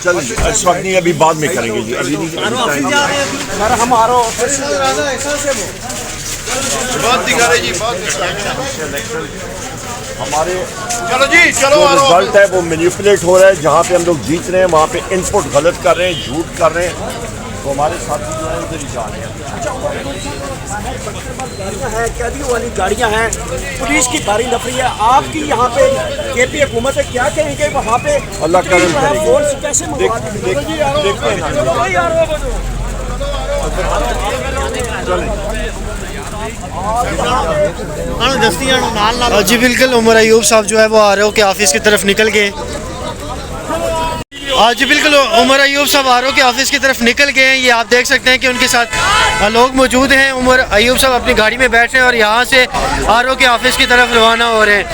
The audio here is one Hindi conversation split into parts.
चलो जी, इस वक्त नहीं, अभी बाद में करेंगे जी, अभी नहीं। सर हम आ रहे बहुत दिखा रहे जी, बहुत हमारे चलो जी, चलो जो रिजल्ट है वो मैनिपुलेट हो रहा है। जहाँ पे हम लोग जीत रहे हैं वहाँ पे इनपुट गलत कर रहे हैं, झूठ कर रहे हैं, तो हमारे साथी जो है उधर ही जा रहे हैं। गाड़ियाँ हैं, कैदियों वाली गाड़ियाँ हैं, पुलिस की भारी नफरी है। आपकी यहाँ पे केपी हुकूमत है, क्या कहेंगे वहाँ पे अल्लाह करम करेगी। फोर्स कैसे मंगवा देखते हैं जी बिल्कुल, उमर अयूब साहब जो है वो आर ओ के ऑफिस की तरफ निकल गए। जी बिल्कुल, उमर अयूब साहब आर ओ के ऑफिस की तरफ निकल गए हैं। ये आप देख सकते हैं कि उनके साथ लोग मौजूद हैं। उमर अयूब साहब अपनी गाड़ी में बैठ रहे हैं और यहाँ से आर ओ के ऑफिस की तरफ रवाना हो रहे हैं।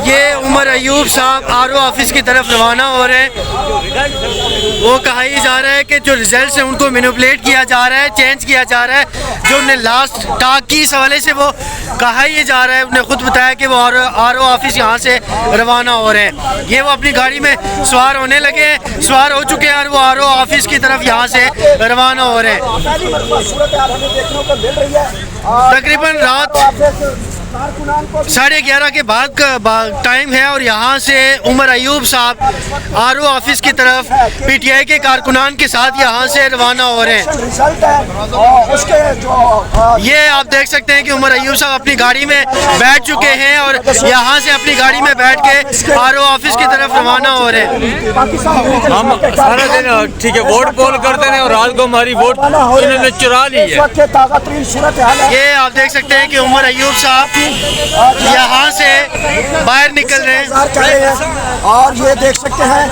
ये उमर अयूब साहब आर ओ ऑफिस की तरफ रवाना हो रहे हैं। वो कहा ही जा रहा है कि जो रिजल्ट है उनको मैनिपुलेट किया जा रहा है, चेंज किया जा रहा है। जो उन्हें लास्ट टाक की इस हवाले से वो कहा ही जा रहा है। उन्हें खुद बताया कि वो आर ओ ऑफिस यहाँ से रवाना हो रहे हैं। ये वो अपनी गाड़ी में सवार होने लगे हैं, सवार हो चुके हैं और वो आर ओ ऑफिस की तरफ यहाँ से रवाना हो रहे हैं। तकरीबन रात 11:30 के बाद का टाइम है और यहाँ से उमर अयूब साहब आर ओ ऑफिस की तरफ पीटीआई के कारकुनान के साथ यहाँ से रवाना हो रहे हैं। ये आप देख सकते हैं कि उमर अयूब साहब अपनी गाड़ी में बैठ चुके हैं और यहाँ से अपनी गाड़ी में बैठ के आर ओ ऑफिस की तरफ रवाना हो रहे हैं। हम सारा दिन ठीक है वोट पोल करते हैं और रात को हमारी वोट इन्होंने चुरा ली है। ये आप देख सकते हैं कि उमर अयूब साहब यहाँ से बाहर निकल रहे हैं और ये देख सकते हैं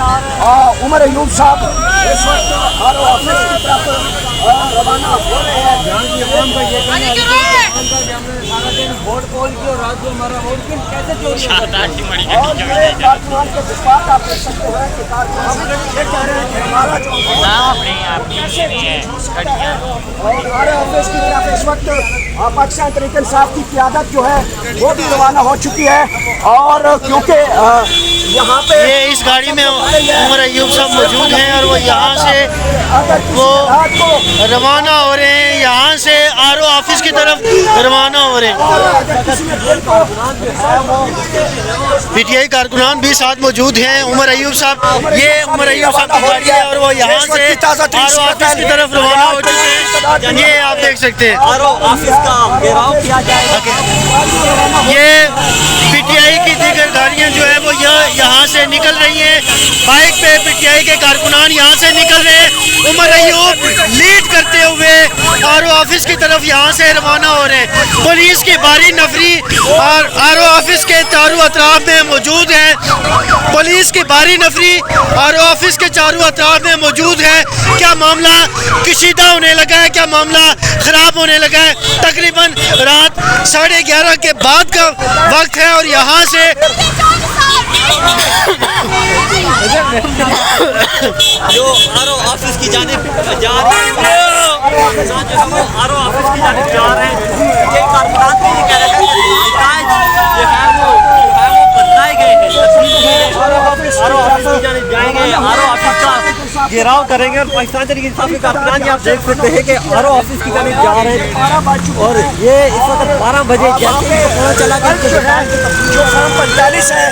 उमर अयूब साहब इस वक्त रवाना हो रहे हैं। वोट पोल की और रात को हमारा वोट कैसे चोरी और ये कारकुनान के जज्बात आप देख सकते हैं कि कारकुनान ये कह रहे हैं कि हमारा जो और हमारे ऑफिस की तरफ इस वक्त पाकिस्तान तहरीक इंसाफ की क़यादत जो है वो भी रवाना हो चुकी है। और क्योंकि यहाँ पे ये इस गाड़ी में उमर अयूब साहब मौजूद हैं और वो यहाँ से वो रवाना हो रहे हैं, यहाँ से आर ओ ऑफिस की तरफ रवाना हो रहे हैं। पीटीआई कारकुनान भी साथ मौजूद हैं। उमर अयूब साहब, ये उमर अयूब साहब की गाड़ी है और वो यहाँ से आर ओ ऑफिस की तरफ रवाना हो चुके हैं। ये आप देख सकते हैं आर ओ ऑफिस का घेराव किया जाएगा। ये पीटीआई की दीगर गाड़ियाँ जो है वो यहाँ से निकल रही हैं। बाइक पे पीटीआई के कारकुनान यहाँ से निकल रहे हैं। उमर अयूब लीड करते हुए आर ओ ऑफिस की तरफ यहाँ से रवाना हो रहे हैं। पुलिस की भारी नफरी और आर ओ ऑफिस के चारों अतराफ में मौजूद है। पुलिस की भारी नफरी आर ओ ऑफिस के चारों अतराफ में मौजूद है। क्या मामला कशीदा होने लगा है, क्या मामला ख़राब होने लगा है। तकरीबन रात 11:30 के बाद का वक्त है और यहाँ से जो आर ओ ऑफिस की जानिब जा रहे हैं, आर ओ ऑफिस की जानिब जा रहे हैं। ये कारकुनान भी ये कह रहे हैं कि जो है वो बनाए गए हैं, आर ओ ऑफिस की जानिब जाएंगे, आर ओ ऑफिस का घेराव करेंगे और पाकिस्तान तहरीक इंसाफ के कारकुनान आप देख सकते हैं कि आर ओ ऑफिस की जानिब जा रहे हैं। और ये इस वक्त 12 बजे जैसे ही पता चला कि जो शाम 45 है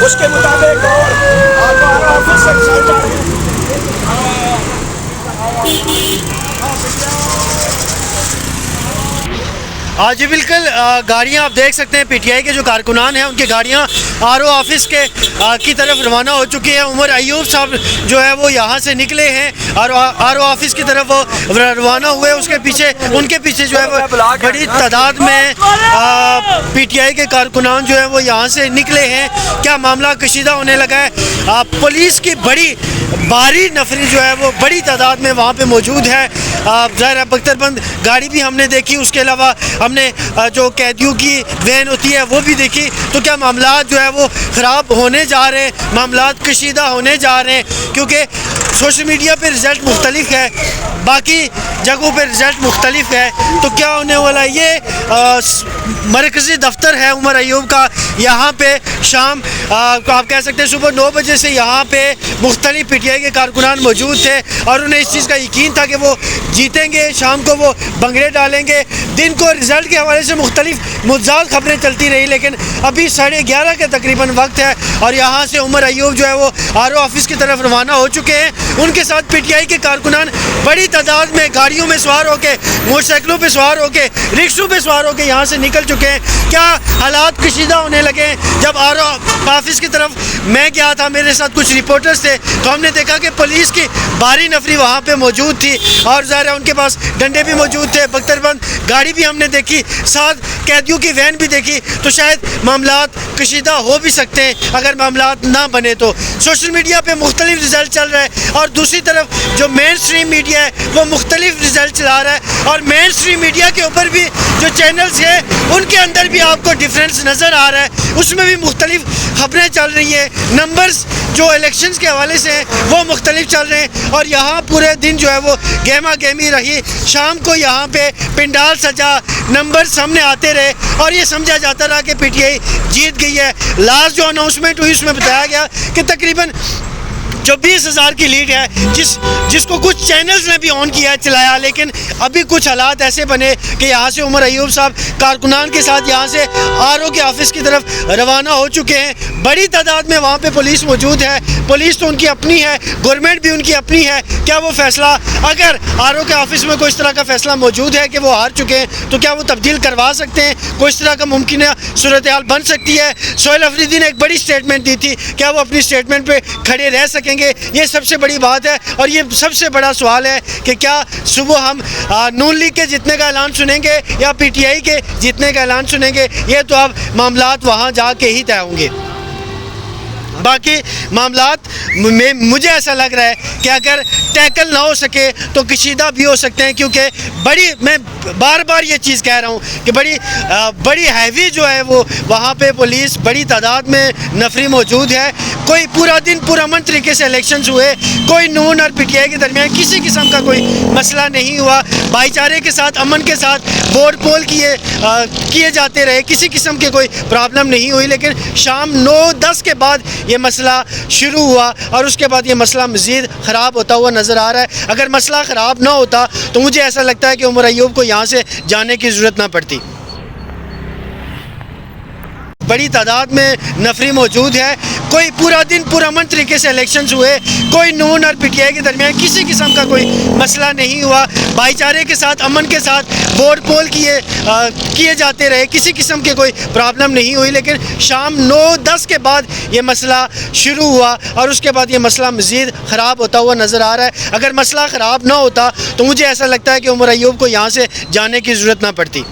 उसके मुताबिक और ऑफिस से जी बिल्कुल, गाड़ियाँ आप देख सकते हैं पीटीआई के जो कारकुनान हैं उनकी गाड़ियाँ आर ओ ऑफिस के की तरफ रवाना हो चुकी है। उमर अयूब साहब जो है वो यहाँ से निकले हैं और आर ओ ऑफिस की तरफ वो रवाना हुए। उसके पीछे उनके पीछे जो है वो बड़ी तादाद में पीटीआई के कारकुनान जो है वो यहाँ से निकले हैं। क्या मामला कशीदा होने लगा है। पुलिस की बड़ी भारी नफरी जो है वो बड़ी तादाद में वहाँ पे मौजूद है। ज़ाहिर बख्तरबंद गाड़ी भी हमने देखी, उसके अलावा हमने जो कैदियों की वैन होती है वो भी देखी। तो क्या मामला जो है वो ख़राब होने जा रहे हैं, मामला कशीदा होने जा रहे हैं, क्योंकि सोशल मीडिया पे रिज़ल्ट मुख्तलिफ है। बाकी जगहों पर रिज़ल्ट मुख्तलिफ है। तो क्या होने वाला है, ये मरकज़ी दफ्तर है उमर अयूब का। यहाँ पे शाम आप कह सकते हैं सुबह 9 बजे से यहाँ पे मुख्तलिफ PTI के कारकुनान मौजूद थे और उन्हें इस चीज़ का यकीन था कि वो जीतेंगे। शाम को वो भंगड़े डालेंगे। दिन को रिज़ल्ट के हवाले से मुख्तलिफ मुद्दात खबरें चलती रही, लेकिन अभी 11:30 के तकरीबन वक्त है और यहाँ से उमर अयूब जो है वो RO ऑफिस की तरफ रवाना हो चुके हैं। उनके साथ PTI के कारकुनान बड़ी तादाद में गाड़ियों में सवार होकर, मोटरसाइकिलों पे सवार होकर, रिक्शों पे सवार होकर यहाँ से निकल चुके हैं। क्या हालात कशीदा होने लगे। जब RO ऑफिस की तरफ मैं गया था, मेरे साथ कुछ रिपोर्टर्स थे, तो हमने देखा कि पुलिस की भारी नफरी वहाँ पे मौजूद थी और ज़ाहिर है उनके पास डंडे भी मौजूद थे, बख्तरबंद गाड़ी भी हमने देखी, साथ कैदियों की वैन भी देखी। तो शायद मामलात कशीदा हो भी सकते हैं अगर मामलात ना बने तो। सोशल मीडिया पे मुख्तलिफ रिज़ल्ट चल रहा है और दूसरी तरफ जो मेन स्ट्रीम मीडिया है वो मुख्तलिफ रिज़ल्ट चला रहा है और मेन स्ट्रीम मीडिया के ऊपर भी जो चैनल्स हैं उनके अंदर भी आपको डिफरेंस नज़र आ रहा है। उसमें भी मुख्तलिफ खबरें चल रही हैं, नंबर्स जो इलेक्शंस के हवाले से हैं वो मुख्तलिफ चल रहे हैं और यहाँ पूरे दिन जो है वो गहमा गहमी रही। शाम को यहाँ पे पिंडाल सजा, नंबर सामने आते रहे और ये समझा जाता रहा कि PTI जीत गई है। लास्ट जो अनाउंसमेंट हुई उसमें बताया गया कि तकरीबन जो 20,000 की लीड है, जिसको कुछ चैनल्स ने भी ऑन किया, चलाया, लेकिन अभी कुछ हालात ऐसे बने कि यहाँ से उमर अयूब साहब कारकुनान के साथ यहाँ से RO के ऑफिस की तरफ रवाना हो चुके हैं। बड़ी तादाद में वहाँ पे पुलिस मौजूद है। पुलिस तो उनकी अपनी है, गवर्नमेंट भी उनकी अपनी है। क्या वो फैसला, अगर RO के ऑफिस में कोई इस तरह का फैसला मौजूद है कि वो हार चुके हैं, तो क्या वो तब्दील करवा सकते हैं? कोई इस तरह का मुमकिन सूरत हाल बन सकती है? सोहेल अफरीदी ने एक बड़ी स्टेटमेंट दी थी, क्या वो अपनी स्टेटमेंट पर खड़े रह सकें? ये सबसे बड़ी बात है और ये सबसे बड़ा सवाल है कि क्या सुबह हम नून लीग के जीतने का ऐलान सुनेंगे या PTI के जीतने का ऐलान सुनेंगे? ये तो अब मामलात वहाँ जाके ही तय होंगे। बाकी मामलात में मुझे ऐसा लग रहा है कि अगर टैकल ना हो सके तो कशीदा भी हो सकते हैं, क्योंकि मैं बार बार ये चीज़ कह रहा हूँ कि बड़ी हैवी जो है वो वहाँ पे पुलिस बड़ी तादाद में नफरी मौजूद है। कोई पूरा दिन पुरअमन तरीके से इलेक्शंस हुए, कोई नून और PTI के दरमियान किसी किस्म का कोई मसला नहीं हुआ, भाईचारे के साथ, अमन के साथ वोट पोल किए जाते रहे, किसी किस्म की कोई प्रॉब्लम नहीं हुई। लेकिन शाम 9-10 के बाद ये मसला शुरू हुआ और उसके बाद ये मसला मज़ीद ख़राब होता हुआ नज़र आ रहा है। अगर मसला ख़राब ना होता तो मुझे ऐसा लगता है कि उमर अयूब को यहाँ से जाने की ज़रूरत ना पड़ती। बड़ी तादाद में नफरी मौजूद है, कोई पूरा दिन पुरअमन तरीके से इलेक्शंस हुए, कोई नून और PTI के दरमियान किसी किस्म का कोई मसला नहीं हुआ, भाईचारे के साथ, अमन के साथ वोट पोल किए जाते रहे, किसी किस्म की कोई प्रॉब्लम नहीं हुई। लेकिन शाम 9-10 के बाद ये मसला शुरू हुआ और उसके बाद ये मसला मज़ीद ख़राब होता हुआ नज़र आ रहा है। अगर मसला ख़राब ना होता तो मुझे ऐसा लगता है कि उमर अयूब को यहाँ से जाने की ज़रूरत ना पड़ती।